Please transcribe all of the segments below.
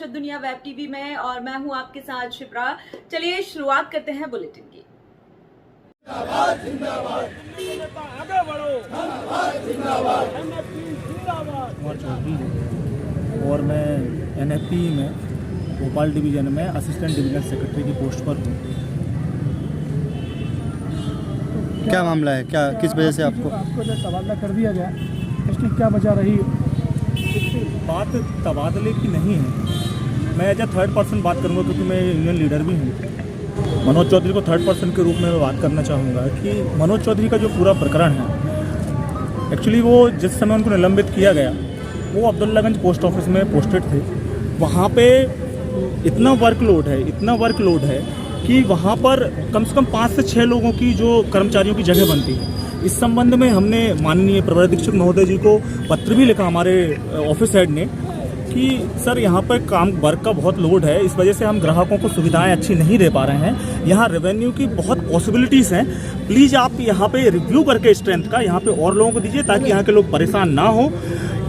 अक्षत दुनिया web TV में और मैं हूं आपके साथ शिप्रा। चलिए शुरुआत करते हैं बुलेटिन की। जिंदाबाद जिंदाबाद आगे बढ़ो। जिंदाबाद जिंदाबाद और मैं एनएफपी में भोपाल डिवीज़न में असिस्टेंट डिवीजनल सेक्रेटरी की पोस्ट पर हूँ। क्या मामला है, क्या किस वजह से आपको जो तबादला कर दिया गया, इसकी क्या वजह रही? बात तबादले की नहीं है, मैं एज ए थर्ड पर्सन बात करूँगा क्योंकि मैं यूनियन लीडर भी हूँ। मनोज चौधरी को थर्ड पर्सन के रूप में मैं बात करना चाहूँगा कि मनोज चौधरी का जो पूरा प्रकरण है, एक्चुअली वो जिस समय उनको निलंबित किया गया वो अब्दुल्लागंज पोस्ट ऑफिस में पोस्टेड थे। वहाँ पे इतना वर्कलोड है कि वहाँ पर कम से कम 5 से 6 लोगों की जो कर्मचारियों की जगह बनती है। इस संबंध में हमने माननीय प्रवर अधीक्षक महोदय जी को पत्र भी लिखा हमारे ऑफिस हेड ने कि सर यहाँ पर वर्क का बहुत लोड है, इस वजह से हम ग्राहकों को सुविधाएं अच्छी नहीं दे पा रहे हैं। यहाँ रेवेन्यू की बहुत पॉसिबिलिटीज़ हैं, प्लीज़ आप यहाँ पे रिव्यू करके स्ट्रेंथ का यहाँ पे और लोगों को दीजिए ताकि यहाँ के लोग परेशान ना हो।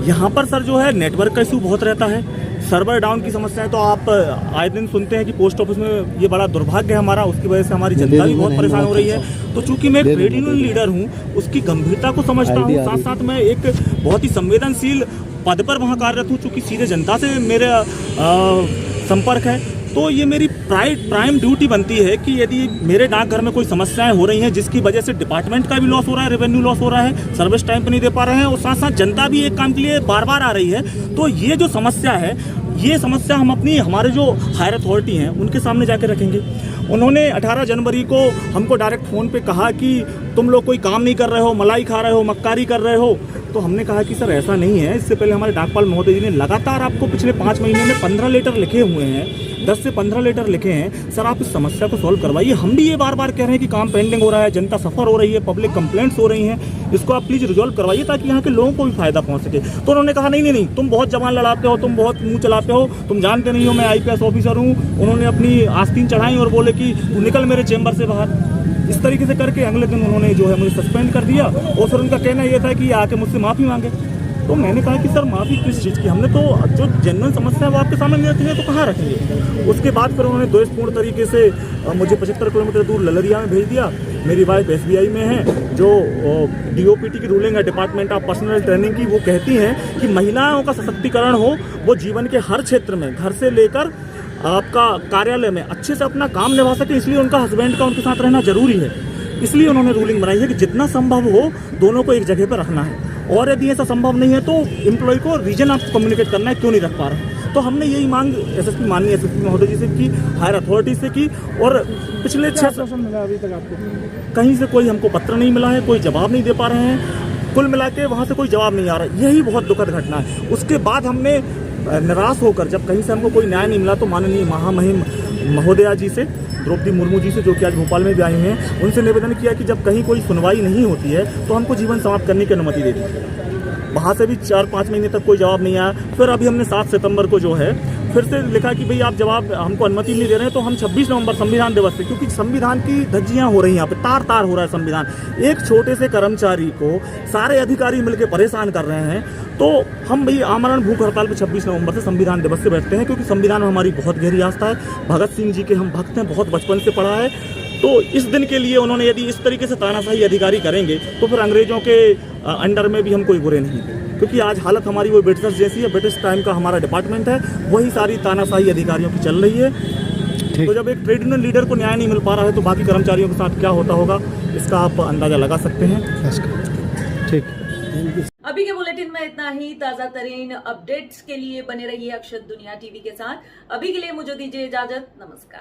यहाँ पर सर जो है नेटवर्क का इशू बहुत रहता है, सर्वर डाउन की समस्याएं तो आप आए दिन सुनते हैं कि पोस्ट ऑफिस में ये बड़ा दुर्भाग्य है हमारा, उसकी वजह से हमारी जनता भी बहुत परेशान हो रही है। तो चूंकि मैं एक ट्रेड यूनियन लीडर हूँ, उसकी गंभीरता को समझता हूँ, साथ साथ मैं एक बहुत ही संवेदनशील पद पर वहाँ कार्यरत हूँ, चूँकि सीधे जनता से मेरा संपर्क है। तो ये मेरी प्राइम ड्यूटी बनती है कि यदि मेरे डाकघर में कोई समस्याएं हो रही हैं जिसकी वजह से डिपार्टमेंट का भी लॉस हो रहा है, रेवेन्यू लॉस हो रहा है, सर्विस टाइम पे नहीं दे पा रहे हैं और साथ साथ जनता भी एक काम के लिए बार बार आ रही है, तो ये जो समस्या है, ये समस्या हम हमारे जो हायर अथॉरिटी हैं उनके सामने जाकर रखेंगे। उन्होंने 18 जनवरी को हमको डायरेक्ट फ़ोन पे कहा कि तुम लोग कोई काम नहीं कर रहे हो, मलाई खा रहे हो, मक्कारी कर रहे हो। तो हमने कहा कि सर ऐसा नहीं है। इससे पहले हमारे डाकपाल महोदय जी ने लगातार आपको पिछले 5 महीने में 15 लेटर लिखे हुए हैं, 10 से 15 लेटर लिखे हैं। सर आप इस समस्या को सॉल्व करवाइए। हम भी ये बार बार कह रहे हैं कि काम पेंडिंग हो रहा है, जनता सफ़र हो रही है, पब्लिक कंप्लेंट्स हो रही हैं, इसको आप प्लीज़ रिजॉल्व करवाइए ताकि यहाँ के लोगों को भी फायदा पहुँच सके। तो उन्होंने कहा नहीं, तुम बहुत जबान लड़ाते हो, तुम बहुत मुँह चलाते हो, तुम जानते नहीं हो मैं IPS ऑफिसर हूँ। उन्होंने अपनी आस्तीन चढ़ाई और बोले कि तू निकल मेरे चैम्बर से बाहर। इस तरीके से करके अगले दिन उन्होंने जो है मुझे सस्पेंड कर दिया और फिर उनका कहना यह था कि आके मुझसे माफ़ी मांगे। तो मैंने कहा कि सर माफ़ी किस चीज़ की, हमने तो जो जनरल समस्या है वो आपके सामने नहीं रखेंगे तो कहाँ रखेंगे। उसके बाद फिर उन्होंने द्वेषपूर्ण तरीके से मुझे 75 किलोमीटर दूर ललरिया में भेज दिया। मेरी वाइफ SBI में है, जो DOPT की रूलिंग है, डिपार्टमेंट ऑफ पर्सनल ट्रेनिंग की, वो कहती हैं कि महिलाओं का सशक्तिकरण हो, वो जीवन के हर क्षेत्र में घर से लेकर आपका कार्यालय में अच्छे से अपना काम निभा सके, इसलिए उनका हस्बैंड का उनके साथ रहना जरूरी है। इसलिए उन्होंने रूलिंग बनाई है कि जितना संभव हो दोनों को एक जगह पर रखना है, और यदि ऐसा संभव नहीं है तो एम्प्लॉय को रीजन आप कम्युनिकेट करना है, क्यों नहीं रख पा रहे हैं। तो हमने यही मांग माननीय SSP महोदय जी से की, हायर अथॉरिटी से की, और पिछले 6 मिला अभी तक आपको? कहीं से कोई हमको पत्र नहीं मिला है, कोई जवाब नहीं दे पा रहे हैं, कुल मिला के वहाँ से कोई जवाब नहीं आ रहा है। यही बहुत दुखद घटना है। उसके बाद हमने निराश होकर जब कहीं से हमको कोई न्याय नहीं मिला तो माननीय महामहिम महोदया जी से, द्रौपदी मुर्मू जी से, जो कि आज भोपाल में भी आई हैं, उनसे निवेदन किया कि जब कहीं कोई सुनवाई नहीं होती है तो हमको जीवन समाप्त करने की अनुमति दे दी। वहाँ से भी 4-5 महीने तक कोई जवाब नहीं आया। फिर अभी हमने 7 सितंबर को जो है फिर से लिखा कि भाई आप जवाब हमको अनुमति नहीं दे रहे हैं, तो हम 26 नवंबर संविधान दिवस से, क्योंकि संविधान की धज्जियाँ हो रही हैं यहाँ पे, तार हो रहा है संविधान। एक छोटे से कर्मचारी को सारे अधिकारी मिलकर परेशान कर रहे हैं, तो हम भाई आमरण भूख हड़ताल पे 26 नवंबर से संविधान दिवस से बैठते हैं, क्योंकि संविधान में हमारी बहुत गहरी आस्था है। भगत सिंह जी के हम भक्त हैं, बहुत बचपन से पढ़ा है। तो इस दिन के लिए उन्होंने यदि इस तरीके से तानाशाही अधिकारी करेंगे तो फिर अंग्रेजों के अंडर में भी हम कोई बुरे नहीं थे, क्योंकि आज हालत हमारी वो ब्रिटिश जैसी है। ब्रिटिश टाइम का हमारा डिपार्टमेंट है, वही सारी तानाशाही अधिकारियों की चल रही है। तो जब एक ट्रेड यूनियन लीडर को न्याय नहीं मिल पा रहा है तो बाकी कर्मचारियों के साथ क्या होता होगा, इसका आप अंदाजा लगा सकते हैं। ठीक। अभी के बुलेटिन में इतना ही। ताजा तरीन अपडेट्स के लिए बने रहिए अक्षत दुनिया टीवी के साथ। अभी के लिए मुझे दीजिए इजाजत। नमस्कार।